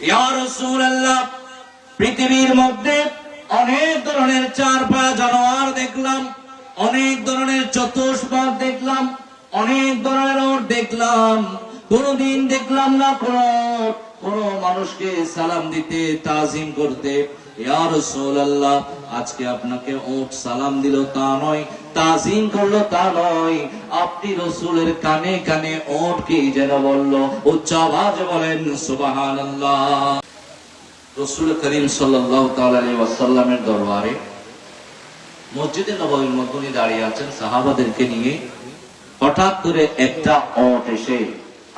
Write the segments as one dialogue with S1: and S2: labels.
S1: ইয়া রাসূলুল্লাহ, পৃথিবীর মধ্যে অনেক ধরনের চার পায়া জানোয়ার দেখলাম, অনেক ধরনের চতুষ্পদ দেখলাম, অনেক ধরনের ওট দেখলাম, কোনদিন দেখলাম না কোন মানুষকে সালাম দিতে, তাজিম করতে। ইয়া রাসূলুল্লাহ, আজকে আপনাকে ওট সালাম দিল তা নয়, তাজিম করলো তা নয়, আপনি রাসূলের কানে কানে ওটকে যেন বলল, উচ্চ আওয়াজে বলেন সুবহানাল্লাহ। রাসূল করিম সাল্লাল্লাহু তাআলা আলাইহি ওয়াসাল্লামের দরবারে মসজিদে নববীর মধ্যে উনি দাঁড়িয়ে আছেন সাহাবাদেরকে নিয়ে। হঠাৎ করে একটা ওট এসে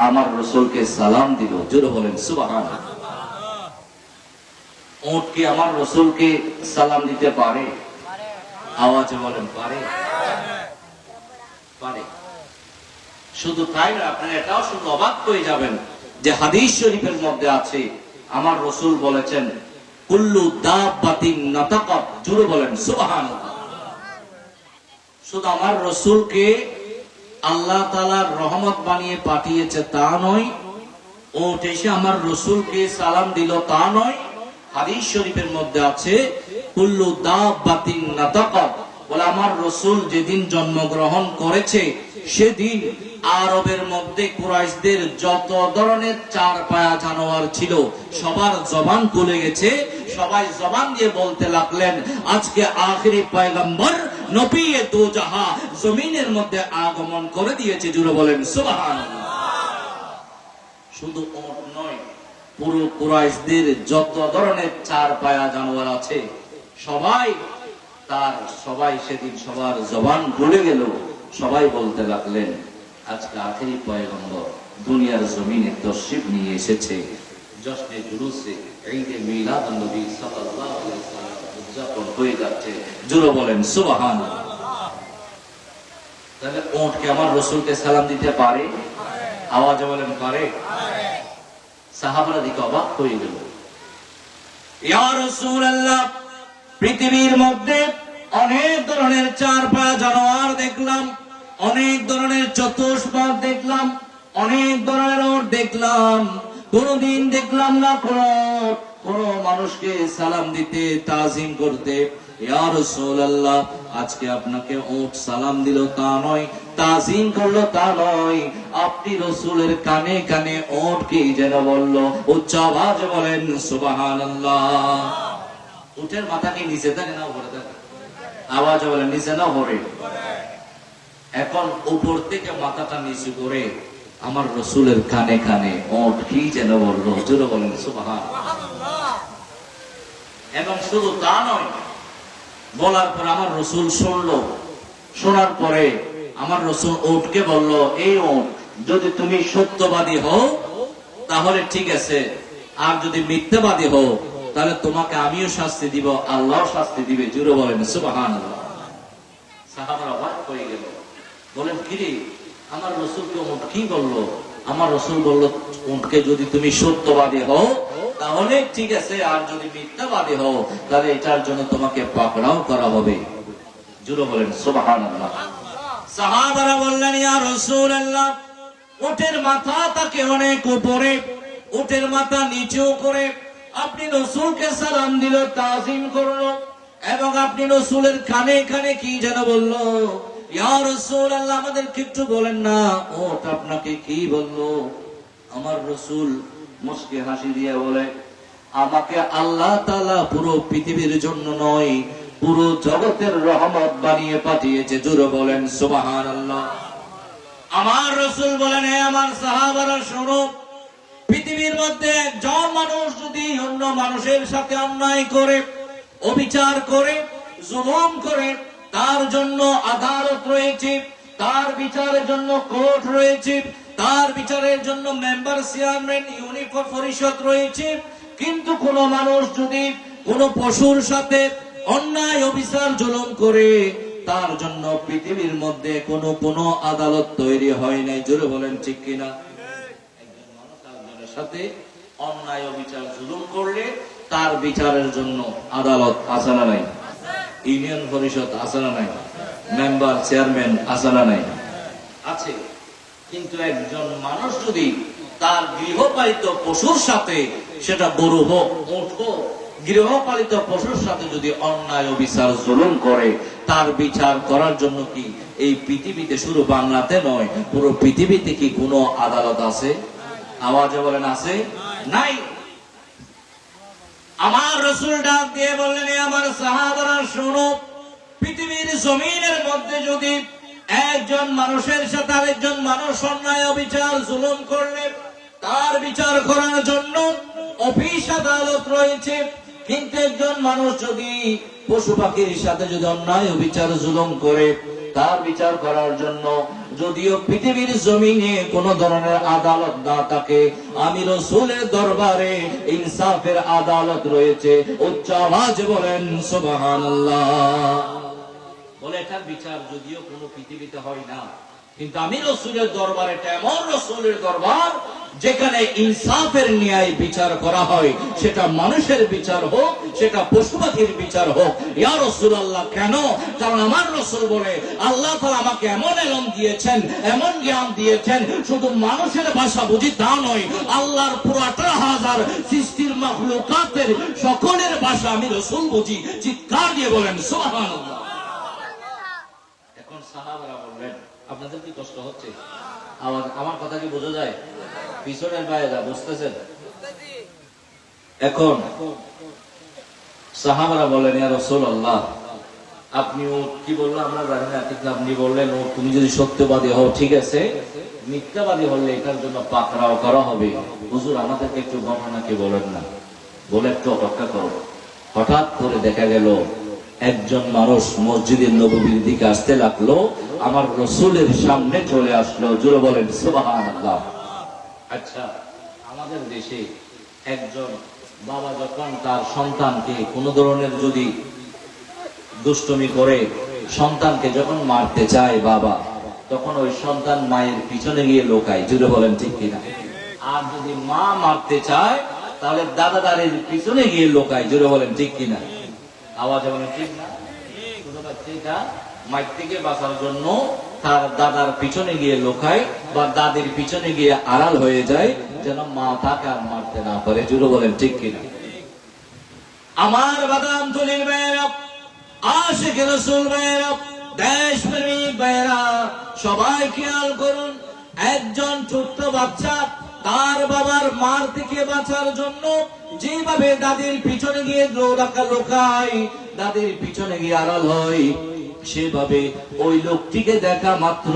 S1: আমার রাসূলকে সালাম দিল। জোরে বলেন সুবহানাল্লাহ। ওট কি আমার রাসূলকে সালাম দিতে পারে? আওয়াজে বলেন পারে? পারে। শুধু তাই না, আপনারা এটাও শুনে অবাক হয়ে যাবেন যে হাদিস শরীফের মধ্যে আছে আমার রাসূল বলেছেন কুল্লু দাব্বাতিন নাতাকাত। জোরে বলেন সুবহানাল্লাহ। শুধু আমার রাসূলকে আল্লাহ তাআলার রহমত বানিয়ে পাঠিয়েছে তা নয়, ওট এসে আমার রাসূলকে সালাম দিল তা নয়, হাদিস শরীফের মধ্যে আছে কুল্লু দাব্বাতিন নাতাকাত, বলে আমার রাসূল যেদিন জন্মগ্রহণ করেছে সেদিন আরবের মধ্যে কুরাইশদের যত ধরনের চার পায়া জানোয়ার ছিল সবার জবান খুলে গেছে। সবাই জবান দিয়ে বলতে লাগলেন আজকে আখিরি পয়গম্বর নবী দু জাহান জমিনের মধ্যে আগমন করে দিয়েছে। জুড়ে বলেন সুবহানাল্লাহ। শুধু ওট নয়, পুরো কুরাইশদের যত ধরনের চার পায়া জানোয়ার আছে সবাই সেদিন সবার জবান খুলে গেল। সবাই বলতে লাগলেন আজকে আখিরি পয়গম্বর দুনিয়ার জমিনে তশরিফ নিয়ে এসেছে। জশ্নে জুলুসে ঈদে মিলাদুন নবী সাল্লাল্লাহু আলাইহি ওয়াসাল্লাম উদযাপন হয়ে যাচ্ছে। জোরে বলেন সুবহানাল্লাহ। তাহলে ওট কি আমার রাসূলকে সালাম দিতে পারে? আওয়াজে বলেন পারে? সাহাবারা দিকে অবাক হয়ে গেল। ইয়া রাসূলুল্লাহ, পৃথিবীর মধ্যে অনেক ধরনের চার পায়া জানোয়ার দেখলাম, অনেক ধরনের চতুষ্পদ দেখলাম, অনেক ধরনের ওট দেখলাম, কোনদিন দেখলাম না কোন মানুষকে সালাম দিতে, তাজিম করতে। ইয়া রাসূলুল্লাহ, আজকে আপনাকে ওট সালাম দিল তা নয়, তাজিম করলো তা নয়, আপনি রাসূলের কানে কানে ওটকে যেন বলল, উচ্চ আওয়াজে বলেন সুবহানাল্লাহ। উটের মাথা কি নিচে থাকে না উপরে থাকে? আওয়াজে বলেন নিচে না উপরে? এখন উপর থেকে মাথাটা নিচু করে আমার রাসূলের কানে কানে ওট কি যেন বলল। জোরে বলেন সুবহানাল্লাহ। এবং শুধু তা নয়, বলার পর আমার রাসূল শুনলো, শোনার পরে আমার রাসূল ওটকে বলল, এই ওট যদি তুমি সত্যবাদী হও তাহলে ঠিক আছে, আর যদি মিথ্যাবাদী হও তাহলে তোমাকে আমিও শাস্তি দিব, আল্লাহও শাস্তি দিবে। জোরে বলেন সুবহানাল্লাহ। সাহাবারা অবাক হয়ে গেল, বলেন কিরে আমার রাসূলকে ওট কি বললো? আমার রাসূল বলল ওটকে যদি তুমি সত্যবাদী হও তাহলে ঠিক আছে, আর যদি মিথ্যাবাদী হও তাহলে এটার জন্য তোমাকে পাকড়াও করা হবে। জোরে বলেন সুবহানাল্লাহ। সাহাবারা বললেন ইয়া রাসূলুল্লাহ, ওটের মাথা তাকে অনেক উপরে, ওটের মাথা নিচু করে আপনি রাসূলকে সালাম দিল, তাজিম করলো, এবং আপনি রাসূলের কানে কানে কি যেন বললো। ইয়া রাসূলুল্লাহ, আমাদেরকে একটু বলেন না ওট আপনাকে কি বললো? আমার রাসূল মুস্কি হাসি দিয়ে বলে, আমাকে আল্লাহ তাআলা পুরো পৃথিবীর জন্য নয়, পুরো জগতের রহমত বানিয়ে পাঠিয়েছে। জোরে বলেন সুবহানাল্লাহ। আমার রাসূল বলেন, হে আমার সাহাবারা শোনো, পৃথিবীর মধ্যে একজন মানুষ যদি অন্য মানুষের সাথে অন্যায় করে, অবিচার করে, জুলুম করে, তার জন্য আদালত রয়েছে, তার বিচারের জন্য কোর্ট রয়েছে, তার বিচারের জন্য মেম্বার, চেয়ারম্যান, ইউনিফর্ম পরিষদ রয়েছে। কিন্তু কোন মানুষ যদি কোন পশুর সাথে অন্যায়, অবিচার, জুলুম করে, তার জন্য পৃথিবীর মধ্যে কোন আদালত তৈরি হয় নাই। জোরে বলেন ঠিক কিনা? একজন মানুষ আরেকজনের সাথে অন্যায়, অবিচার, জুলুম করলে তার বিচারের জন্য আদালত আছে না নাই? ইউনিয়ন পরিষদ আছে না নাই? মেম্বার, চেয়ারম্যান আছে না নাই? আছে। কিন্তু একজন মানুষ যদি তার গৃহপালিত পশুর সাথে সেটা গরু হোক, উট হোক, গৃহপালিত পশুর সাথে যদি অন্যায় বিচার জুলুম করে, তার বিচার করার জন্য কি এই পৃথিবীতে, শুধু বাংলাতে নয়, পুরো পৃথিবীতে কি কোনো আদালত আছে? আওয়াজে বলেন আছে? নাই। আমার রাসূল ডাক দিয়ে বললেন, আমার সাহাবারা শোনো, পৃথিবীর জমিনের মধ্যে যদি একজন মানুষের সাথে আরেকজন মানুষ অন্যায় অবিচার জুলুম করলে তার বিচার করার জন্য অফিস আদালত রয়েছে। কিন্তু একজন মানুষ যদি পশু পাখির সাথে যদি অন্যায় অবিচার জুলুম করে তার বিচার করার জন্য যদিও পৃথিবীর জমিনে কোন ধরনের আদালত না থাকে, আমি রাসূলের দরবারে ইনসাফের আদালত রয়েছে। উচ্চ আওয়াজে বলেন সুবহানাল্লাহ। বলে এটার বিচার যদিও কোনো পৃথিবীতে হয় না, কিন্তু আমি রাসূলের দরবারে, এটা এমন রাসূলের দরবার যেখানে ইনসাফের ন্যায় বিচার করা হয়, সেটা মানুষের বিচার হোক, সেটা পশু পাখির বিচার হোক। ইয়া রাসূলুল্লাহ, কেন? কারণ আমার রাসূল বলে, আল্লাহ তাআলা আমাকে এমন ইলম দিয়েছেন, এমন জ্ঞান দিয়েছেন, শুধু মানুষের ভাষা বুঝি তা নয়, আল্লাহর পুরো 18,000 সৃষ্টির মাখলুকাতের সকলের ভাষা আমি রাসূল বুঝি। চিৎকার দিয়ে বলেন সুবহানাল্লাহ। এখন সাহাবারা বললেন, আপনাদের কি কষ্ট হচ্ছে? আমার কথা কি বোঝা যায়? পিছনের ভাইয়েরা বুঝতেছেন? এখন সাহাবারা বলেন, ইয়া রাসূলুল্লাহ, আপনি ও কি বললেন আমরা জানি না, ঠিক আপনি বললেন ও তুমি যদি সত্যবাদী হও ঠিক আছে, মিথ্যাবাদী হলে এটার জন্য পাকড়াও করা হবে। হুজুর আমাদেরকে একটু ঘটনা কি বলেন না, বলে একটু অপেক্ষা করো। হঠাৎ করে দেখা গেল একজন মানুষ মসজিদের নববীর দিকে আসতে লাগলো, আমার রাসূলের সামনে চলে আসলো। জোরে বলেন সুবহানাল্লাহ। আচ্ছা, আমাদের দেশে একজন বাবা যখন তার সন্তানকে কোন ধরনের যদি দুষ্টমি করে, সন্তানকে যখন মারতে চায় বাবা, তখন ওই সন্তান মায়ের পিছনে গিয়ে লুকায়। জোরে বলেন ঠিক কিনা? আর যদি মা মারতে চায় তাহলে দাদা দাদির পিছনে গিয়ে লুকায়। জোরে বলেন ঠিক কিনা? আওয়াজে বলেন ঠিক না? ছোট বাচ্চাটা মায়ের থেকে বাঁচার জন্য তার দাদার পিছনে গিয়ে লুকায় বা দাদির পিছনে গিয়ে আড়াল হয়ে যায়, যেন মা তাকে আর মারতে না পারে। জোরে বলেন ঠিক কিনা? আমার বাদাম তুলির ভাইয়েরা, আশিক রাসূল ভাইয়েরা, দেশপ্রেমিক ভাইয়েরা, সবাই খেয়াল করুন, একজন ছোট্ট বাচ্চা তার বাবার মার থেকে বাঁচার জন্য যেভাবে দাদির পিছনে গিয়ে লুকায়, দাদির পিছনে গিয়ে আড়াল হয়, সেভাবে ওই লোকটিকে দেখা মাত্র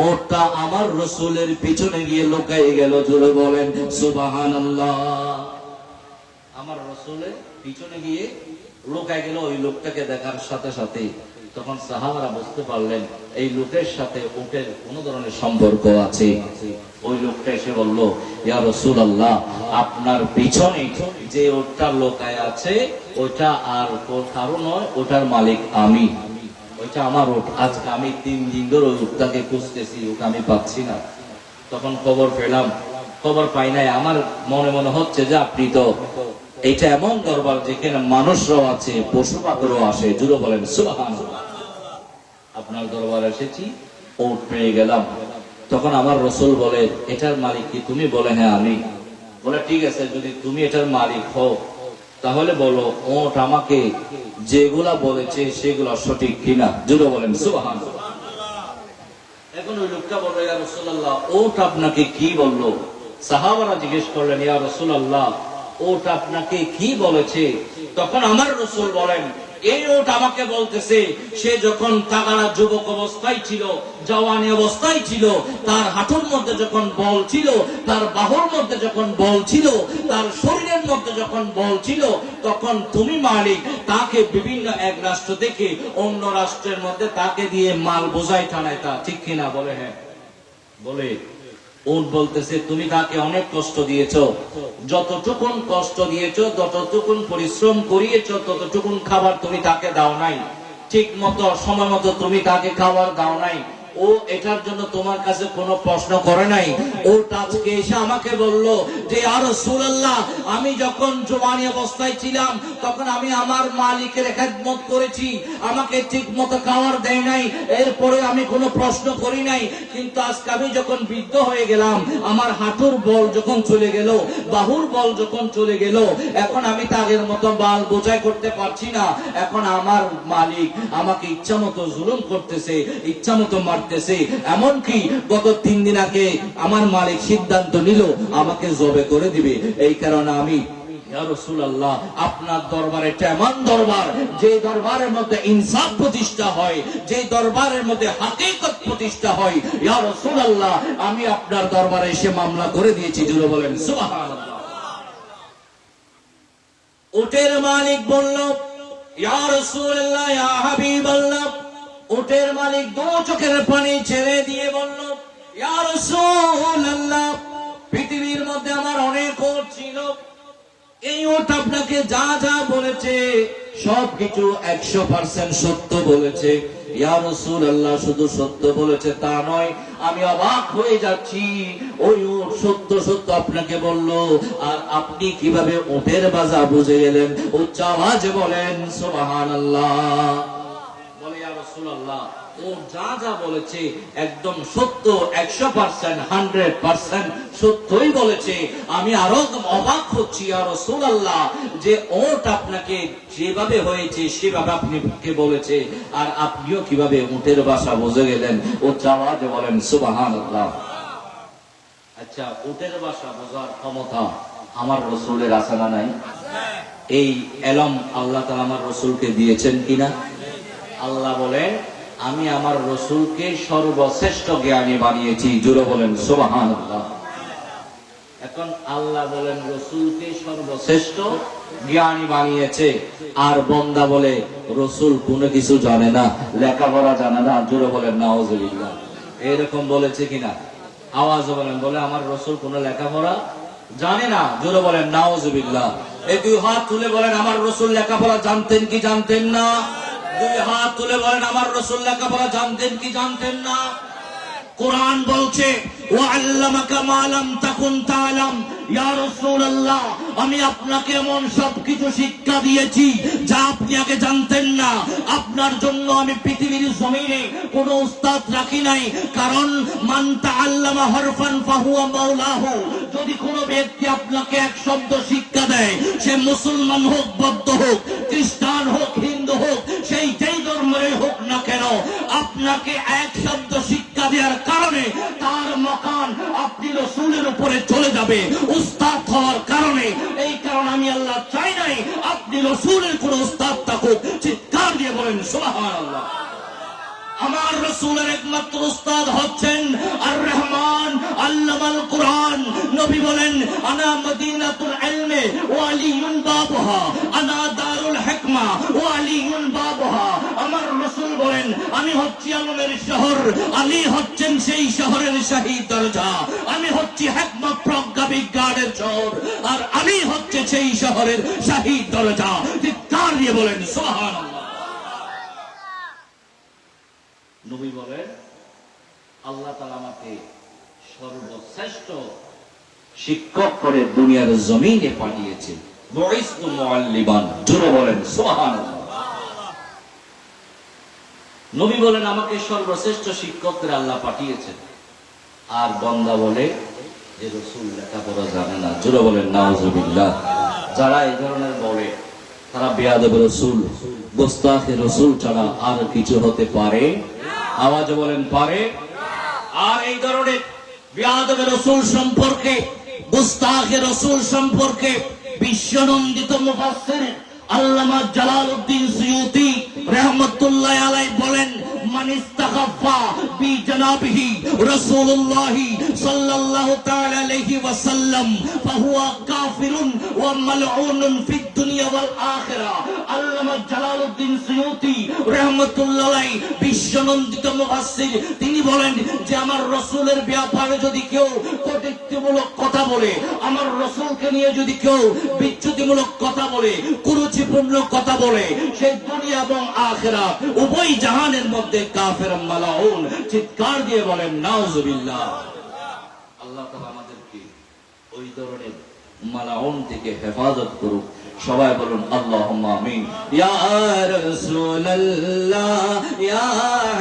S1: ওটা আমার রাসূলের পিছনে গিয়ে লুকায় গেল। জোরে বলেন সুবহানাল্লাহ। আমার রাসূলের পিছনে গিয়ে লুকায় গেল ওই লোকটাকে দেখার সাথে সাথে। তখন সাহাবারা বুঝতে পারলেন এই লোকের সাথে উটের কোন ধরনের সম্পর্ক আছে। ওই লোকটা এসে বলল, ইয়া রাসূলুল্লাহ, আপনার পিছনে যে উটটা লুকায় আছে ওটা আর কারো নয়, ওটার মালিক আমি, ওইটা আমার উট। আজকে আমি 3 দিন ধরে ওই উটটাকে খুঁজতেছি, ওটা আমি পাচ্ছি না। তখন খবর পেলাম, খবর পাই নাই, আমার মনে মনে হচ্ছে যে আপনি তো, এটা এমন দরবার যেখানে মানুষরাও আছে, পশু পাখিরও আসে। জুড়ে বলেন সুবহানাল্লাহ। আপনার দরবার এসেছি, উট পেয়ে গেলাম। তখন আমার রাসূল বলে, এটার মালিক কি তুমি? বলে হ্যাঁ আমি। বলে ঠিক আছে, যদি তুমি এটার মালিক হও তাহলে বলো উট আমাকে যেগুলা বলেছে সেগুলা সঠিক কিনা। জুড়ে বলেন সুবহানাল্লাহ। এখন ওই লোকটা বলল, ইয়া রাসূলুল্লাহ, উট আপনাকে কি বললো? সাহাবারা জিজ্ঞেস করলেন, ইয়া রাসূলুল্লাহ, উট আপনাকে কি বলেছে? তখন আমার রাসূল বলেন, এই উট আমাকে বলতেছে সে যখন তাগাড়া যুবক অবস্থায় ছিল, জওয়ানি অবস্থায় ছিল, তার হাঁটুর মধ্যে যখন বল ছিল, তার বাহুর মধ্যে যখন বল ছিল, তার শরীরের মধ্যে যখন বল ছিল, তখন তুমি মালিক তাকে বিভিন্ন এক রাষ্ট্র থেকে অন্য রাষ্ট্রের মধ্যে তাকে দিয়ে মাল বোঝাই টানায়। তা ঠিক কিনা? বলে হ্যাঁ। বলে উট বলতেছে, তুমি তাকে অনেক কষ্ট দিয়েছো, যতটুকুন কষ্ট দিয়েছো, যতটুকুন পরিশ্রম করিয়েছো, ততটুকুন খাবার তুমি তাকে দাও নাই, ঠিক মতো সময় মতো তুমি তাকে খাবার দাও নাই। ও এটার জন্য তোমার কাছে কোনো প্রশ্ন করে নাই। ও আজকে এসে আমাকে বলল যে ইয়া রাসূলুল্লাহ, আমি যখন জওয়ানি অবস্থায় ছিলাম তখন আমি আমার মালিকের খেদমত করেছি, আমাকে ঠিক মতো খাবার দেয় নাই, এরপরে আমি কোনো প্রশ্ন করি নাই। কিন্তু আজকে আমি যখন বৃদ্ধ হয়ে গেলাম, আমার হাঁটুর বল যখন চলে গেল, বাহুর বল যখন চলে গেল, এখন আমি তাদের মতো বাল বোঝাই করতে পারছি না। এখন আমার মালিক আমাকে ইচ্ছা মতো জুলুম করতেছে, ইচ্ছা মতো মারতেছে। এমনকি গত 3 দিন আগে আমার মালিক সিদ্ধান্ত নিল আমাকে জবে করে দিবে। এই কারণে আমি ইয়া রাসূলুল্লাহ, আপনার দরবারে এমন দরবার, যে দরবারের মধ্যে ইনসাফ প্রতিষ্ঠা হয়, যে দরবারের মধ্যে হাকিকত প্রতিষ্ঠা হয়, ইয়া রাসূলুল্লাহ, আমি আপনার দরবারে এসে মামলা করে দিয়েছি। জোরে বলেন সুবহানাল্লাহ। উটের মালিক বলল ইয়া রাসূলুল্লাহ, ইয়া হাবিবাল্লাহ। উটের মালিক দু চোখের পানি ছেড়ে দিয়ে বলল ইয়া রাসূলুল্লাহ, পৃথিবীর মধ্যে আমার অনেক উট ছিল, এই উট আপনাকে যা যা বলেছে সবকিছু 100% সত্য বলেছে। ইয়া রাসূলুল্লাহ, শুধু সত্য বলেছে তা নয়, আমি অবাক হয়ে যাচ্ছি, ওই উট সত্য সত্য আপনাকে বলল, আর আপনি কিভাবে উটের বাজা বুঝে গেলেন? উচ্চ আওয়াজে বলেন সুবহানাল্লাহ। বলে ইয়া রাসূলুল্লাহ, ও যা যা বলেছে একদম সত্য, 100%, 100% সত্যই বলেছে। আমি আরো অবাক হচ্ছি ইয়া রাসূলুল্লাহ, যে ওট আপনাকে যেভাবে হয়েছে সেভাবে আপনি বলেছে, আর আপনিও কিভাবে উটের ভাষা বুঝে গেলেন? ও আওয়াজে বলেন সুবহানাল্লাহ। আচ্ছা, উটের ভাষা বোঝার ক্ষমতা আমার রাসূলের আছে না নাই? এই এলম আল্লাহ তাআলা আমার রাসূলকে দিয়েছেন কিনা? আল্লাহ বলেন আমি আমার রাসূলকে সর্বশ্রেষ্ঠ জ্ঞানী বানিয়েছি। জোরে বলেন সুবহানাল্লাহ। এখন আল্লাহ বলেন রাসূলকে সর্বশ্রেষ্ঠ জ্ঞানী বানিয়েছে, আর বান্দা বলে রাসূল কোনো কিছু জানে না, লেখাপড়া জানে না। জোরে বলেন নাউজুবিল্লাহ। এরকম বলেছে কিনা? আওয়াজ বলেন, বলে আমার রাসূল কোনো লেখাপড়া জানে না। জোরে বলেন নাউজুবিল্লাহ। এই দুই হাত তুলে বলেন আমার রাসূল লেখাপড়া জানতেন কি জানতেন না? দুই হাত তুলে বলেন আমার রাসূল লেখাপড়া জানতেন কি জানতেন না? কোরআন বলছে ওয়াল্লামাকা মা লাম তাকুন তাআলাম। ইয়া রাসূলুল্লাহ, আমি আপনাকে এমন সবকিছু শিক্ষা দিয়েছি যা আপনি আগে জানতেন না। আপনার জন্য আমি পৃথিবীর জমিনে কোনো উস্তাদ রাখি নাই, কারণ মান তাআল্লামা হরফান ফাহুয়া মাওলাহু। যদি কোনো ব্যক্তি আপনাকে এক শব্দ শিক্ষা দেয়, সে মুসলমান হোক, বৌদ্ধ হোক, খ্রিস্টান হোক, হিন্দু হোক, সেই যেই ধর্মের হোক না কেন, আপনাকে এক শব্দ শিক্ষা দেওয়ার কারণে তার মকান আপনি রাসূলের উপরে চলে যাবে উস্তাদ হওয়ার কারণে। এই কারণে আমি আল্লাহ চাই নাই আপনি রাসূলের কোন উস্তাদ থাকুক। চিৎকার দিয়ে বলেন সুবহানাল্লাহ। আমার রাসূলের একমাত্র উস্তাদ হচ্ছেন আর রহমান আল্লামাল কুরআন। নবী বলেন আনা মদিনাতুল ইলমি ওয়া আলিয়ুন বাবুহা, আনা দারুল হিকমা ওয়া আলিয়ুন বাবুহা। আমার রাসূল বলেন আমি হচ্ছি আলমের শহর, আলী হচ্ছেন সেই শহরের শাহী দরজা। আমি হচ্ছি হিকমা প্রজ্ঞা বিজ্ঞানের শহর, আর আলী হচ্ছে সেই শহরের শাহী দরজা। চিৎকার দিয়ে বলেন সুবহানাল্লাহ। নবী বলেন আল্লাহ তাআলা আমাকে সর্বশ্রেষ্ঠ শিক্ষক করে দুনিয়ার জমিনে পাঠিয়েছে। বুইসতু মুআল্লিমান। জোরে বলেন সুবহানাল্লাহ। নবী বলেন আমাকে সর্বশ্রেষ্ঠ শিক্ষক করে আল্লাহ পাঠিয়েছেন, আর বান্দা বলে যে রাসূল লেখাপড়া জানে না। জোরে বলেন নাউজুবিল্লাহ। যারা এই ধরনের বলে তারা বেয়াদব রাসূল, গোস্তাখে রাসূল ছাড়া আর কিছু হতে পারে? আওয়াজ বলেন পারে? আর এই ধরনের বেয়াদব রাসূল সম্পর্কে, গোস্তাখে রাসূল সম্পর্কে বিশ্বনন্দিত মুফাসসির আল্লামা জালালউদ্দিন সুয়ুতি রাহমাতুল্লাহি আলাইহি বলেন মান ইস্তাখাফা বি জানাবিহি রাসূলুল্লাহ সাল্লাল্লাহু তাআলা আলাইহি ওয়াসাল্লাম ফাহুয়া কাফিরুন ওয়া মালউনুন ফিদ দুনিয়া ওয়াল আখিরাহ। আল্লামা জালালউদ্দিন সুয়ুতি রাহমাতুল্লাহি আলাইহি বিশ্বনন্দিত মুফাসসির, তিনি বলেন যে আমার রাসূলের ব্যাপারে যদি কেউ কটূক্তিমূলক কথা বলে, আমার রাসূলকে নিয়ে যদি কেউ বিচ্যুতিমূলক কথা বলে, কুরুচিপূর্ণ কথা বলে, সেই দুনিয়া এবং আখিরাত উভয় জাহানের মধ্যে কাফের মালাউন। চিৎকার দিয়ে বলেন নাউজুবিল্লাহ। আল্লাহ তাআলা আমাদেরকে ওই ধরনের মালাউন থেকে হেফাজত করুক। সবাই বলুন আল্লাহুম্মা আমিন। ইয়া রাসূলুল্লাহ ইয়া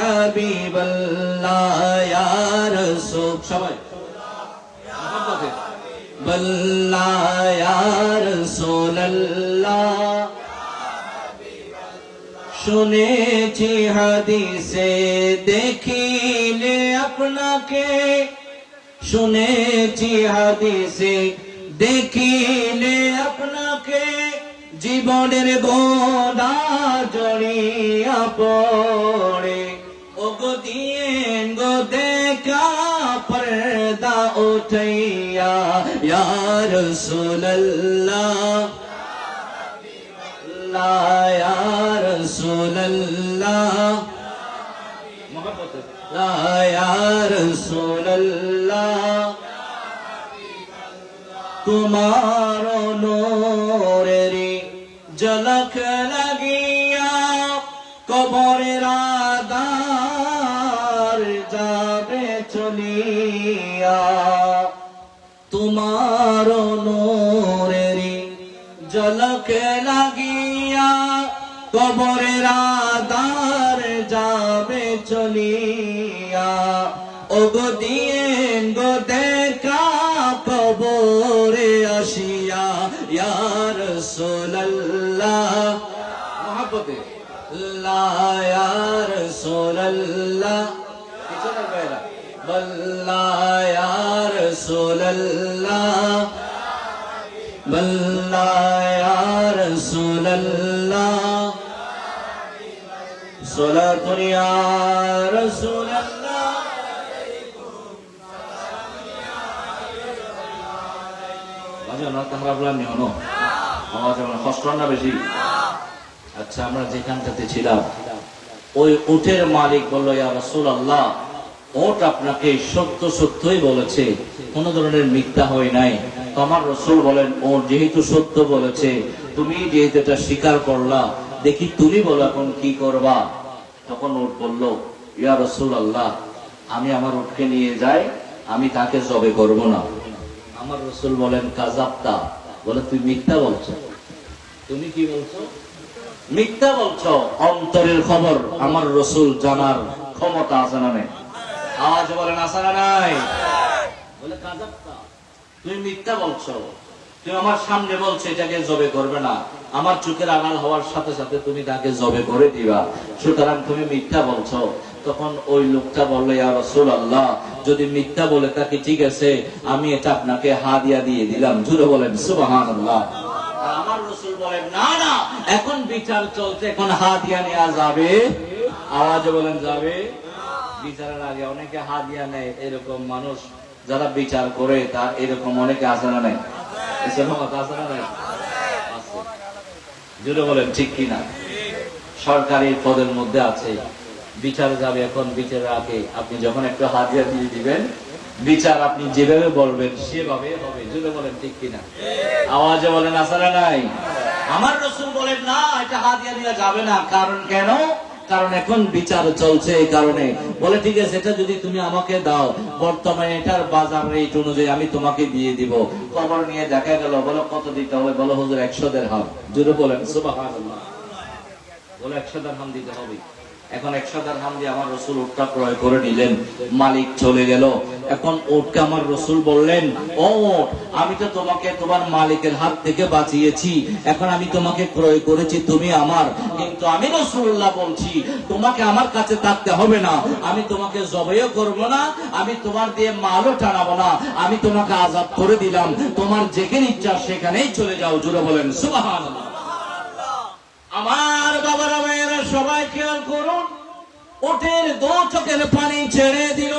S1: হাবিবাল্লাহ ইয়া রাসূল, সবাই বল্লাহ ইয়া রাসূলুল্লাহ। শুনেছি হাদিসে দেখিলে আপনাকে, শুনেছি হাদিসে দেখিলে আপনাকে, জীবনের গোদা জড়িয়া পড়ে। ওগো দিয়েন গো দেখা পর্দা উঠাইয়া, ইয়া রাসূলুল্লাহ ইয়া রাসূলুল্লাহ ইয়া রাসূলুল্লাহ। তোমার নূরের ঝলক লাগিয়া কবরের আঁধার যাবে চলিয়া, তোমার নূরের ঝলক লাগিয়া কবরের আঁধার যাবে চলিয়া। ওগো দিয়েন গো দেখা কবরে আসিয়া, ইয়া রাসূলুল্লাহ মহব্বতে লা ইয়া রাসূলুল্লাহ। পিছনে বাইরা বল্লাহ ইয়া রাসূলুল্লাহ বল্লাহ ইয়া রাসূলুল্লাহ। সালাতুন ইয়া রাসূলুল্লাহ। বেশি আচ্ছা, আমরা যেখানটাতে ছিলাম ওই উটের মালিক বলল, ইয়া রাসূলুল্লাহ, উট আপনাকে সত্য সত্যই বলেছে, কোন ধরনের মিথ্যা হয় নাই। তো আমার রাসূল বলেন, ও যেহেতু সত্য বলেছে, তুমি যেহেতু এটা স্বীকার করলা, দেখি তুমি বলো এখন কি করবা। তখন উট বলল, ইয়া রাসূলুল্লাহ, আমি আমার উটকে নিয়ে যাই, আমি তাকে জবে করব না। আমার রাসূল বলেন, কাযাবতা, বলে তুই মিথ্যা বলছো। তুমি কি বলছো? মিথ্যা বলছো। অন্তরের খবর আমার রাসূল জানার ক্ষমতা আছে না নাই? আওয়াজ বলেন আছে না নাই? বলে কাযাবতা, তুমি মিথ্যা বলছো। তুমি আমার সামনে বলছো এটাকে জবে করবে না, আমার চোখের আড়াল হওয়ার সাথে সাথে তুমি তাকে জবে করে দিবা, সুতরাং তুমি মিথ্যা বলছো। তখন ওই লোকটা বলল, ইয়া রাসূলুল্লাহ, যদি মিথ্যা বলে থাকি ঠিক আছে, আমি এটা আপনাকে হাদিয়া দিয়ে দিলাম। জোরে বলেন সুবহানাল্লাহ। আমার রাসূল বলেন, না না, এখন বিচার চলছে, এখন হাদিয়া নেওয়া যাবে। আওয়াজে বলেন যাবে। বিচারের আগে অনেকে হাদিয়া নেয়, এরকম মানুষ যারা বিচার করে, তা এরকম অনেকে আছে না নাই? জোরে বলেন ঠিক কিনা? সরকারি পদের মধ্যে আছে, বিচার যাবে, এখন বিচারের আগে আপনি যখন একটা হাদিয়া দিয়ে দিবেন, বিচার আপনি যেভাবে বলবেন সেভাবে হবে। জোরে বলেন ঠিক কিনা? আওয়াজে বলেন আছে না নাই? আমার রাসূল বলেন, না, এটা হাদিয়া দেওয়া যাবে না। কারণ কেন? কারণ এখন বিচার চলছে, এই কারণে। বলে ঠিক আছে, এটা যদি তুমি আমাকে দাও, বর্তমানে এটার বাজার রেট অনুযায়ী আমি তোমাকে দিয়ে দিব। খবর নিয়ে দেখা গেল, বলো কত দিতে হবে? বলো হুজুর 100 দিরহাম। জোরে বলেন সুবহানাল্লাহ। বলে 100 দিরহাম দিতে হবে। এখন 100 দিরহাম দিয়ে আমার রাসূল উটটা ক্রয় করে নিলেন। মালিক চলে গেল। এখন উটকে আমার রাসূল বললেন, ও উট, আমি তো তোমাকে তোমার মালিকের হাত থেকে বাঁচিয়েছি, এখন আমি তোমাকে ক্রয় করেছি, তুমি আমার। কিন্তু আমি রাসূলুল্লাহ বলছি, তোমাকে আমার কাছে থাকতে হবে না, আমি তোমাকে জবাইও করব না, আমি তোমার দিয়ে মালও টানাবো না, আমি তোমাকে আজাদ করে দিলাম, তোমার যেখানে ইচ্ছা সেখানেই চলে যাও। জোরে বলেন সুবহানাল্লাহ। আমার বাবারা মেয়েরা সবাই খেয়াল করুন, উটের দু চোখের পানি ছেড়ে দিল।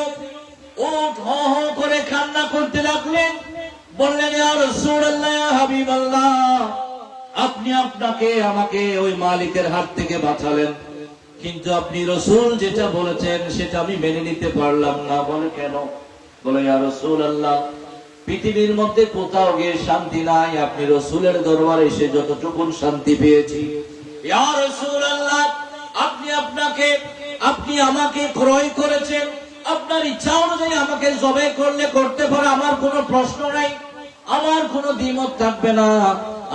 S1: উট হো হো করে কান্না করতে লাগলেন। বললেন, ইয়া রাসূলুল্লাহ, ইয়া হাবিবাল্লাহ, আপনি আপনাকে আমাকে ওই মালিকের হাত থেকে বাঁচালেন, কিন্তু আপনি রাসূল যেটা বলেছেন সেটা আমি মেনে নিতে পারলাম না। বলে কেন? বলে, ইয়া রাসূলুল্লাহ, পৃথিবীর মধ্যে কোথাও গিয়ে শান্তি নাই, আপনি রাসূলের দরবারে এসে যতটুকু শান্তি পেয়েছি। ইয়া রাসূলুল্লাহ, আপনি আপনাকে আপনি আমাকে ক্রয় করেছেন, আপনার ইচ্ছা অনুযায়ী আমাকে জবাই করলে করতে পারে, আমার কোনো প্রশ্ন নাই, আমার কোনো দ্বিমত থাকবে না।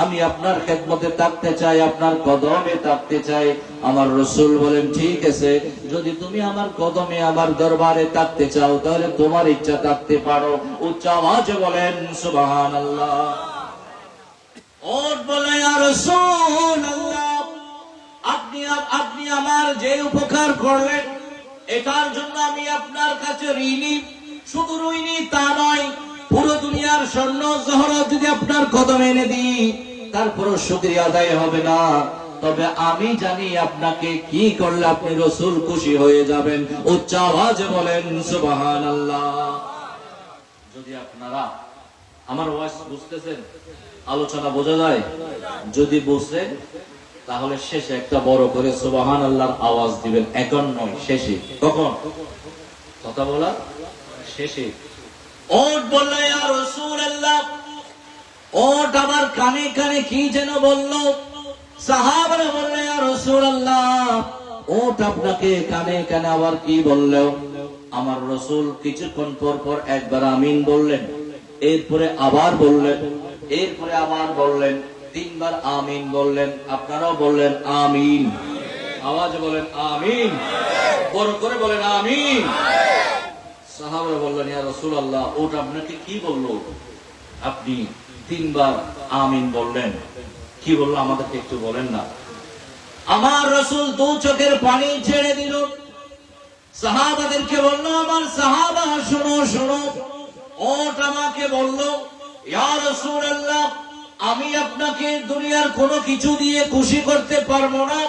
S1: আমি আপনার খেদমতে থাকতে চাই, আপনার কদমে থাকতে চাই। আমার রাসূল বলেন, ঠিক আছে, যদি তুমি আমার কদমে, আমার দরবারে থাকতে চাও, তাহলে তোমার ইচ্ছা থাকতে পারো। উচ্চ আওয়াজে বলেন সুবহানাল্লাহ। ওর বলে, ইয়া রাসূলুল্লাহ, আপনি আমার যে উপকার করলেন, এটার জন্য আমি আপনার কাছে ঋণী। শুধু ঋণী তা নয়, পুরো দুনিয়ার স্বর্ণ জহরত যদি আপনার কদমে এনে দিই, তারপরও শুকরিয়া আদায় হবে না। তবে আমি জানি আপনাকে কি করলে আপনি রাসূল খুশি হয়ে যাবেন। উচ্চ আওয়াজে বলেন সুবহানাল্লাহ। যদি আপনারা আমার ওয়াজ বুঝতেছেন, আলোচনা বোঝা যায়, যদি বুঝেন তাহলে শেষে একটা বড় করে সুবহানাল্লাহর আওয়াজ দিবেন। এখন নয়, শেষে। কখন কথা বলা? শেষে। ওট বলল, ইয়া রাসূলুল্লাহ, ওট আমার কানে কানে কি যেন বলল। সাহাবারা বলল, ইয়া রাসূলুল্লাহ, ওট আপনাকে কানে কানে আবার কি বলল? আমার রাসূল কিছুক্ষণ পর পর একবার আমিন বললেন, এরপরে আবার বললেন, এরপরে আবার বললেন, তিনবার আমিন বললেন। আপনারাও বললেন আমিন। আওয়াজে বলেন আমিন, বড় করে বলেন আমিন। সাহাবারা বললেন, ইয়া রাসূলুল্লাহ, ওটা আপনাকে কি বললো? আপনি তিনবার আমিন বললেন, কি বললো আমাদেরকে একটু বলেন না। আমার রাসূল দু চোখের পানি ছেড়ে দিল, সাহাবাদেরকে বলল, আমার সাহাবা শোনো শোনো। ওটা আমাকে বলল, ইয়া রাসূলুল্লাহ, আমি আপনাকে দুনিয়ার কোনো কিছু দিয়ে খুশি করতে পারবো না,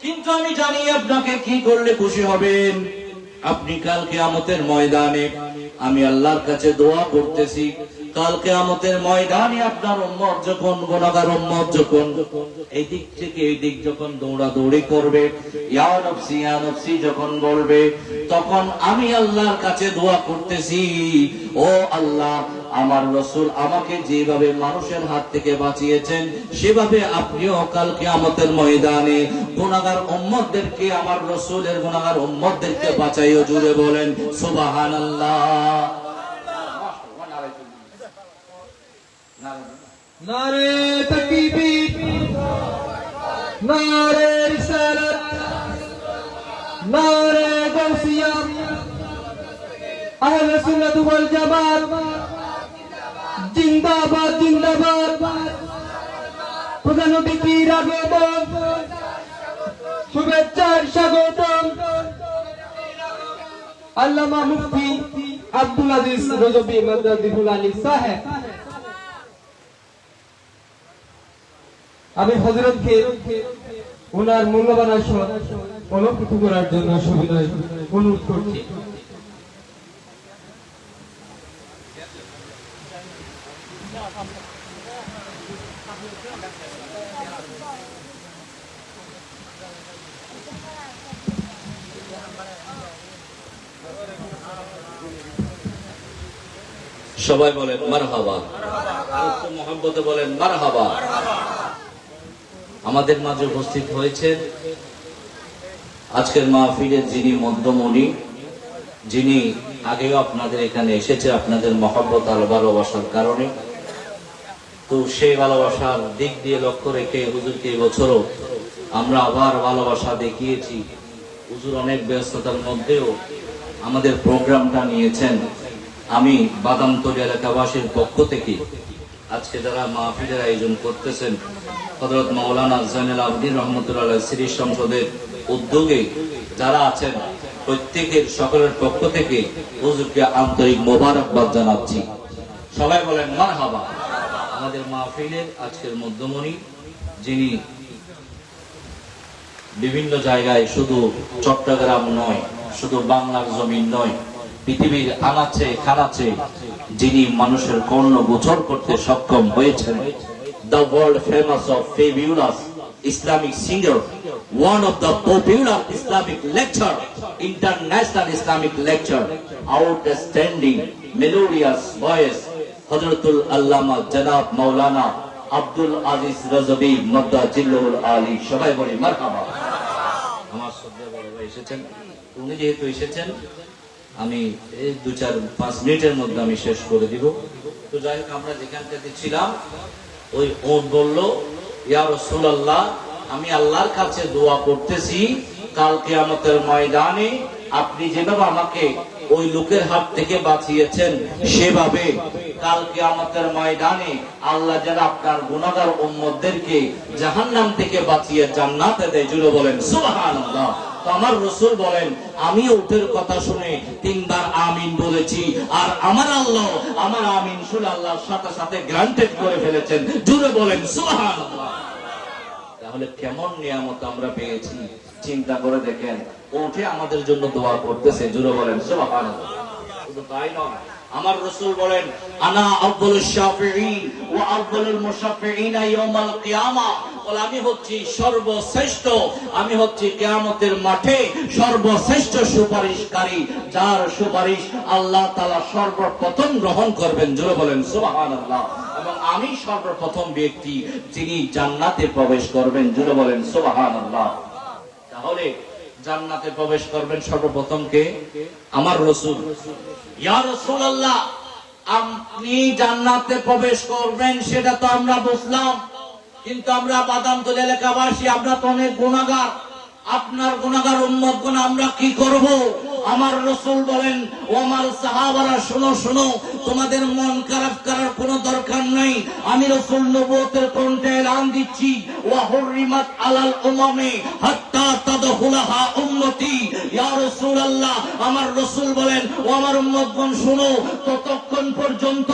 S1: কিন্তু আমি জানি আপনাকে কি করলে খুশি হবেন। আপনি কাল কিয়ামতের ময়দানে, আমি আল্লাহর কাছে দোয়া করতেছি, কাল কিয়ামতের ময়দানে আপনার উম্মত যখন, গুনাহগার উম্মত যখন এই দিক থেকে এই দিক যখন দৌড়াদৌড়ি করবে, ইয়া নফসি যখন বলবে, তখন আমি আল্লাহর কাছে দোয়া করতেছি, ও আল্লাহ, আমার রাসূল আমাকে যেভাবে মানুষের হাত থেকে বাঁচিয়েছেন, সেভাবে আপনিও কাল কিয়ামতের ময়দানে গুনাহগার উম্মতদেরকে, আমার রাসূলের গুনাহগার উম্মতদেরকে বাঁচাইও। জুড়ে বলেন সুবহানাল্লাহ।
S2: নারে তাকবীর, নারে রিসালাত, নারে গাউসিয়া, আহলে সুন্নাত ওয়াল জামাত জিন্দাবাদ জিন্দাবাদ। প্রধান অতিথির আগমন, শুভেচ্ছার স্বাগতম। আল্লামা মুফতি আব্দুল আজিজ রজবী মাদাদিহুল আলী সাহেব, আমি হযরতকে ওনার মূল্যবান আসন অলঙ্কৃত করার জন্য সবিনয় অনুরোধ করছি।
S1: সবাই বলেন মারহাবা, মোহাম্মতে বলেন মারহাবা। আমাদের মাঝে উপস্থিত হয়েছেন আজকের মাহফিলের যিনি মধ্যমণি, যিনি আগেও আপনাদের এখানে এসেছে আপনাদের মহব্বত আর ভালোবাসার কারণে। তো সেই ভালোবাসার দিক দিয়ে লক্ষ্য রেখে হুজুরকে এবছরও আমরা আবার ভালোবাসা দেখিয়েছি। হুজুর অনেক ব্যস্ততার মধ্যেও আমাদের প্রোগ্রামটা নিয়েছেন। আমি বাদামতলী এলাকাবাসীর পক্ষ থেকে আজকে যারা মাহফিলের আয়োজন করতেছেন, হযরত মাওলানা জাইনুল আবেদিন রহমাতুল্লাহ আলাইহি সিরি সংসদের উদ্যোগে যারা আছেন, প্রত্যেকের সকলের পক্ষ থেকে হুজুরকে আন্তরিক মোবারকবাদ জানাচ্ছি। সবাই বলেন মারহাবা। আমাদের মাহফিলের আজকের মধ্যমণি, যিনি বিভিন্ন জায়গায়, শুধু চট্টগ্রাম নয়, শুধু বাংলার জমিন নয়, পৃথিবীর আনাচে খানাচে যিনি মানুষের কর্ণ গোচর করতে সক্ষম হয়েছেন, the world famous of fabulous Islamic singer, one of the popular Islamic lecturer, international Islamic lecturer, outstanding melodious voice, Hazratul Allama Janab Maulana Abdul Aziz Razabi Madda Jillul Ali. সবাই বলি মারহাবা। আমার শ্রদ্ধেয় বড় ভাই এসেছেন, উনি যেহেতু এসেছেন আমি এই 2-4-5 মিনিটের মধ্যে আমি শেষ করে দিব। তো যাই হোক, আমরা যেখানটাতে ছিলাম ওই ওট বলল, ইয়া রাসূলুল্লাহ, আমি আল্লাহর কাছে দোয়া করতেছি কাল কিয়ামতের ময়দানে আপনি যেভাবে আমাকে ওই লোকের হাত থেকে বাঁচিয়েছেন সেভাবে কাল কিয়ামতের ময়দানে আল্লাহ যেন আপনার গুনাহগার উম্মতদেরকে জাহান্নাম থেকে বাঁচিয়ে জান্নাতে দেয়। জুড়ে বলেন সুবহানাল্লাহ। তো আমার রাসূল বলেন, আমি উটের কথা শুনে 3 বার আমিন বলেছি, আর আমার আল্লাহ আমার আমিন শুনে আল্লাহর সাথে সাথে গ্রান্টেড করে ফেলেছেন। জুড়ে বলেন সুবহানাল্লাহ। তাহলে কেমন নিয়ামত আমরা পেয়েছি চিন্তা করে দেখেন। উঠে আমাদের জন্য দোয়া করতেছে। জুড়ে বলেন সুবহানাল্লাহ। শুধু তাই নয়, আমার রাসূল বলেন, আনা আফদালুশ শাফিঈন ওয়া আফদালুল মুশাফফিঈন ইয়াউমাল কিয়ামাহ। আমি হচ্ছি সর্বশ্রেষ্ঠ, আমি হচ্ছি কিয়ামতের মাঠে সর্বশ্রেষ্ঠ সুপারিশকারী, যার সুপারিশ আল্লাহ তাআলা সর্বপ্রথম গ্রহণ করবেন। জোরে বলেন সুবহানাল্লাহ। এবং আমি সর্বপ্রথম ব্যক্তি যিনি জান্নাতে প্রবেশ করবেন। জোরে বলেন সুবহানাল্লাহ। তাহলে জান্নাতে প্রবেশ করবেন সর্বপ্রথম কে? আমার রাসূল। ইয়া রাসূলুল্লাহ, আপনি জান্নাতে প্রবেশ করবেন সেটা তো আমরা বুঝলাম, কিন্তু আমরা বাদামতলী এলাকাবাসী আমরা তো অনেক গুনাহগার, আপনার গুনাহগার উম্মতগণ আমরা কি করব? আমার রাসূল বলেন, ও আমার সাহাবারা শোনো শোনো, তোমাদের মন খারাপ করার কোনো দরকার নাই। আমি রাসূল নবুয়তের কণ্ঠে এলান দিচ্ছি, ওয়া হুররিমাত আলাল উমামি হাত্তা তাদখুলাহা উম্মতি। ইয়া রাসূলুল্লাহ, আমার রাসূল বলেন, ও আমার উম্মতগণ শোনো, ততক্ষণ পর্যন্ত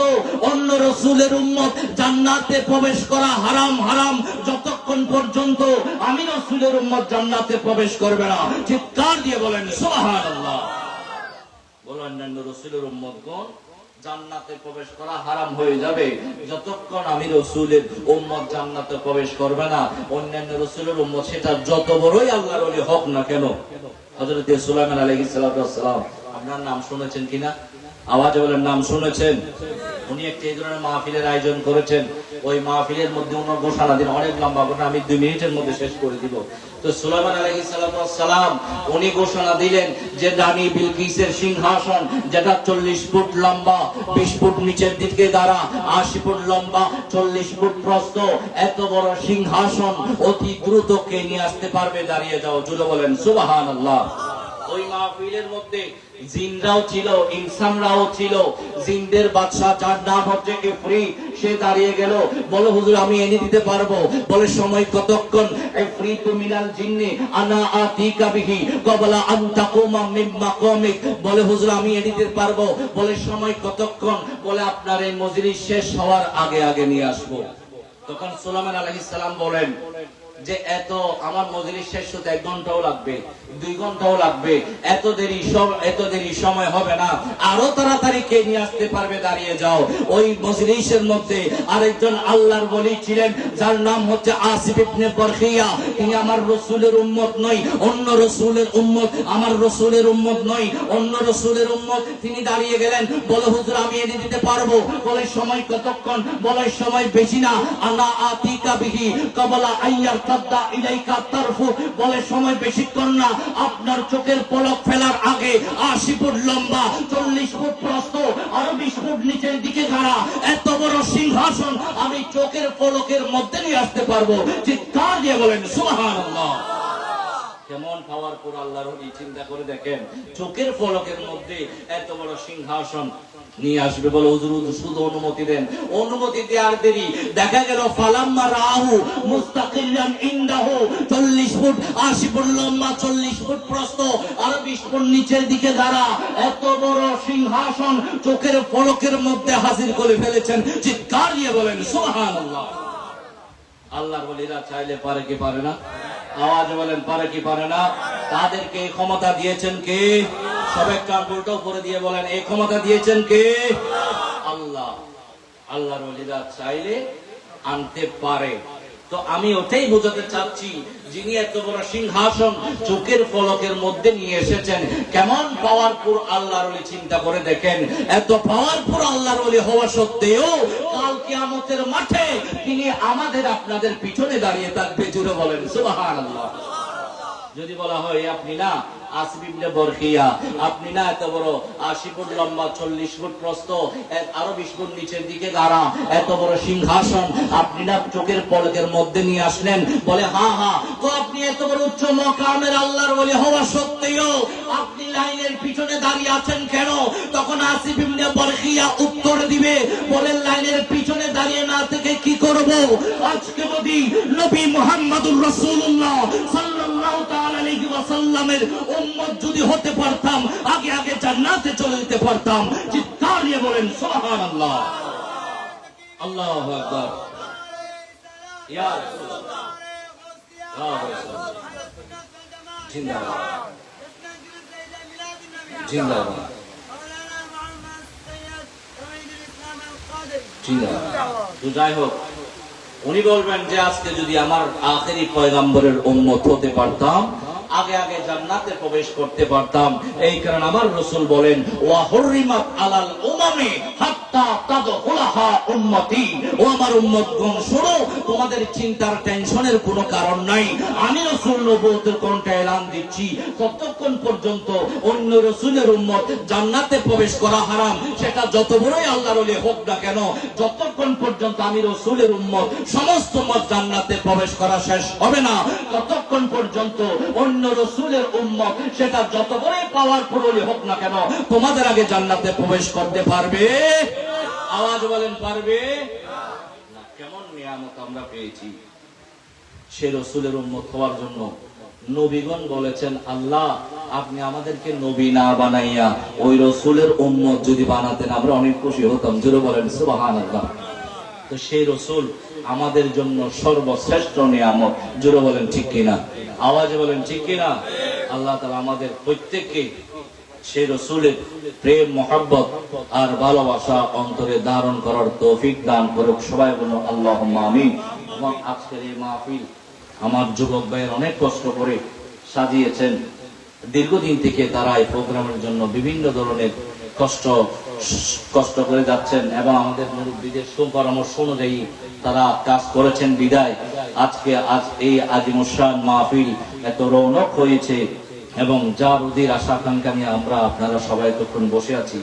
S1: অন্য রাসূলের উম্মত জান্নাতে প্রবেশ করা হারাম হারাম, যতক্ষণ পর্যন্ত আমি রাসূলের উম্মত জান্নাতে প্রবেশ করবে না। চিৎকার দিয়ে বলেন সুবহানাল্লাহ। বলেন, অন্যান্য রাসূলের উম্মতগণ জান্নাতে প্রবেশ করা হারাম হয়ে যাবে যতক্ষণ আমি রাসূলের উম্মত জান্নাতে প্রবেশ করবে না। অন্যান্য রাসূলের উম্মত সেটা যত বড়ই আল্লাহর ওলি হোক না কেন। হযরত সুলাইমান আলাইহিস সালাতু ওয়াস সালাম, আপনার নাম শুনেছেন কিনা? আওয়াজে বলেন, নাম শুনেছেন? উনি একটি এই ধরনের মাহফিলের আয়োজন করেছেন। ওই মাহফিলের মধ্যে ওনার ঘোষণা দিন, অনেক লম্বা ঘটনা, আমি 2 মিনিটের মধ্যে শেষ করে দিব। তো সুলাইমান আলাইহিস সালাতু ওয়াস সালাম উনি ঘোষণা দিলেন যে রানী বিলকিসের সিংহাসন, যেটা 40 ফুট লম্বা, 20 ফুট নিচের দিকে দাঁড়া, 80 ফুট লম্বা, 40 ফুট প্রস্থ, এত বড় সিংহাসন অতি দ্রুত কে নিয়ে আসতে পারবে? দাঁড়িয়ে যাও। জুড়ে বলেন সুবহানাল্লাহ। ওই মাহফিলের মধ্যে জিনরাও ছিল, ইনসানরাও ছিল। জিনদের বাদশা যার নাম হচ্ছে ইফরিত, সে দাঁড়িয়ে গেল, বলে হুজুর আমি এনে দিতে পারবো। বলে সময় কতক্ষণ? ইফরিতু মিনাল জিন্নি আনা আতিকা বিহি ক্বাবলা আন তাকুমা মিন মাকামিক। বলে হুজুর আমি এনে দিতে পারবো। বলে সময় কতক্ষণ? বলে আপনার এই মজলিস শেষ হওয়ার আগে আগে নিয়ে আসবো। তখন সুলাইমান আলাইহিস সালাম বলেন যে এত আমার মজলিস শেষ হতে 1 ঘন্টাও লাগবে, 2 ঘন্টাও লাগবে, এত দেরি সময় হবে না, আরো তাড়াতাড়ি কে নিয়ে আসতে পারবে? দাঁড়িয়ে যাও। ওই মজলিসের মধ্যে আরেকজন আল্লাহর ওলি ছিলেন, যার নাম হচ্ছে আসিফ ইবনে বরখিয়া। তিনি আমার রাসূলের উম্মত নয়, অন্য রাসূলের উম্মত, আমার রাসূলের উম্মত নয়, অন্য রাসূলের উম্মত। তিনি দাঁড়িয়ে গেলেন, বলে হুজুর আমি এনে দিতে পারবো। বলে সময় কতক্ষণ? বলে সময় বেশি না, আনা আতিকা বিহি ক্বাবলা আইয়ার তাদা ইলাইকা তারফু। বলে সময় বেশিক্ষণ না, আপনার চোখের পলক ফেলার আগে 80 ফুট লম্বা, 40 ফুট প্রস্থ, আর 20 ফুট নিচের দিকে গাড়া এত বড় সিংহাসন আমি চোখের পলকের মধ্যে নিয়ে আসতে পারবো। চিৎকার দিয়ে বলেন সুবহানাল্লাহ। কেমন পাওয়ারফুল আল্লাহর ওলি, চিন্তা করে দেখেন, চোখের পলকের মধ্যে এত বড় সিংহাসন নিয়ে আসবে। বলে হুজুর শুধু অনুমতি দেন। অনুমতি দেওয়ার দেরি, দেখা গেল ফালাম্মা রাহু মুস্তাকিল্লান ইনদাহু 40 ফুট 80 ফুট লম্বা, 40 ফুট প্রস্থ, আর 20 ফুট নিচের দিকে দাঁড়া এত বড় সিংহাসন চোখের পলকের মধ্যে হাজির করে ফেলেছেন। চিৎকার দিয়ে বলেন সুবহানাল্লাহ। আল্লাহর ওলিরা চাইলে পারে কি পারে না? আওয়াজ বলেন, পারে কি পারে না? তাদেরকে এই ক্ষমতা দিয়েছেন কে? সবাই কান উল্টো করে দিয়ে বলেন, এই ক্ষমতা দিয়েছেন কে? আল্লাহ। আল্লাহর ওলিরা চাইলে আনতে পারে। তো আমি ওটাই বোঝাতে চাচ্ছি, যিনি এত বড় সিংহাসন চোখের পলকের মধ্যে নিয়ে এসেছেন, কেমন পাওয়ারফুল আল্লাহর ওলি। চিন্তা করে দেখেন, এত পাওয়ারফুল আল্লাহর ওলি হওয়া সত্ত্বেও কাল কিয়ামতের মাঠে তিনি আমাদের আপনাদের পিছনে দাঁড়িয়ে থাকবে। জুড়ে বলেন সুবহানাল্লাহ। যদি বলা হয় আপনি না আসিফ ইবনে বরখিয়া, আপনি না এত বড় 80 ফুট লম্বা 40 ফুট প্রস্থ, আরো 20 ফুট নিচের দিকে গাড়া, এত বড় সিংহাসন আপনি না চোখের পলকের মধ্যে নিয়ে আসলেন, বলে হ্যাঁ হ্যাঁ, তো আপনি এত বড় উচ্চ মকামের আল্লাহর ওলি হওয়া সত্ত্বেও আপনি লাইনের পিছনে দাঁড়িয়ে আছেন কেন? তখন আসিফ ইবনে বরখিয়া উত্তর দিবে, বলে লাইনের পিছনে দাঁড়িয়ে না থেকে কি করব? আজকে যদি নবী মুহাম্মদুর রাসূলুল্লাহ সাল্লাল্লাহু তাআলা আলাইহি ওয়াসাল্লামের উম্মত যদি হতে পারতাম, আগে আগে জান্নাতে চলে যেতে পারতাম। চিৎকার দিয়ে বলেন সুবহানাল্লাহ, আল্লাহু আকবার। ইয়া রাসূলুল্লাহ, ইয়া রাসূলুল্লাহ, জিন্দাবাদ, জিন্দাবাদ, জিন্দাবাদ। তো যাই হোক, উনি বলবেন যে আজকে যদি আমার আখেরি পয়গম্বরের উম্মত হতে পারতাম, আগে আগে জান্নাতে প্রবেশ করতে পারতাম। এই কারণে আমার রাসূল বলেন ওয়া হুররিমাত আলাল উমামি হাত্তা তাদখুলাহা উম্মতি। ও আমার উম্মতগণ, শোনো, তোমাদের চিন্তার টেনশনের কোনো কারণ নাই। আমি রাসূল নবুয়তের কণ্ঠে এলান দিচ্ছি, ততক্ষণ পর্যন্ত অন্য রাসূলের উম্মত জান্নাতে প্রবেশ করা হারাম, সেটা যত বড়ই আল্লাহর ওলি হোক না কেন। যতক্ষণ পর্যন্ত আমি রাসূলের উম্মত সমস্ত উম্মত জান্নাতে প্রবেশ করা শেষ হবে না, ততক্ষণ পর্যন্ত অন্য রাসূলের উম্মত সেটা যত বড়ই পাওয়ারফুল ওলি হোক না কেন, তোমাদের আগে জান্নাতে প্রবেশ করতে পারবে। আওয়াজ বলেন, পারবে না। কেমন নিয়ামত আমরা পেয়েছি সে রাসূলের উম্মত হওয়ার জন্য। নবীগণ বলেছেন, আল্লাহ আপনি আমাদেরকে নবী না বানাইয়া ওই রাসূলের উম্মত যদি বানাতেন আমরা অনেক খুশি হতাম। জোরে বলেন সুবহানাল্লাহ। তো সেই রাসূল আমাদের জন্য সর্বশ্রেষ্ঠ নিয়ামত। জোরে বলেন ঠিক কিনা, আওয়াজে বলেন ঠিক কিনা। আল্লাহ তাআলা আমাদের প্রত্যেককে সেই রাসূলের প্রেম, মহব্বত আর ভালোবাসা অন্তরে ধারণ করার তৌফিক দান করুক। সবাই বলুন আল্লাহুম্মা আমিন। এবং আজকের এই মাহফিল আমার যুবক ভাইয়ের অনেক কষ্ট করে সাজিয়েছেন। দীর্ঘদিন থেকে তারা এই প্রোগ্রামের জন্য বিভিন্ন ধরনের কষ্ট করে যাচ্ছেন এবং আমাদের মুরব্বীদের সুপরামর্শ অনুযায়ী তারা কাজ করেছেন বিদায় আজ এই আজিমুশান মাহফিল এত রৌনক হয়েছে এবং যার অধীর আশা আকাঙ্ক্ষা নিয়ে আমরা আপনারা সবাই তখন বসে আছি।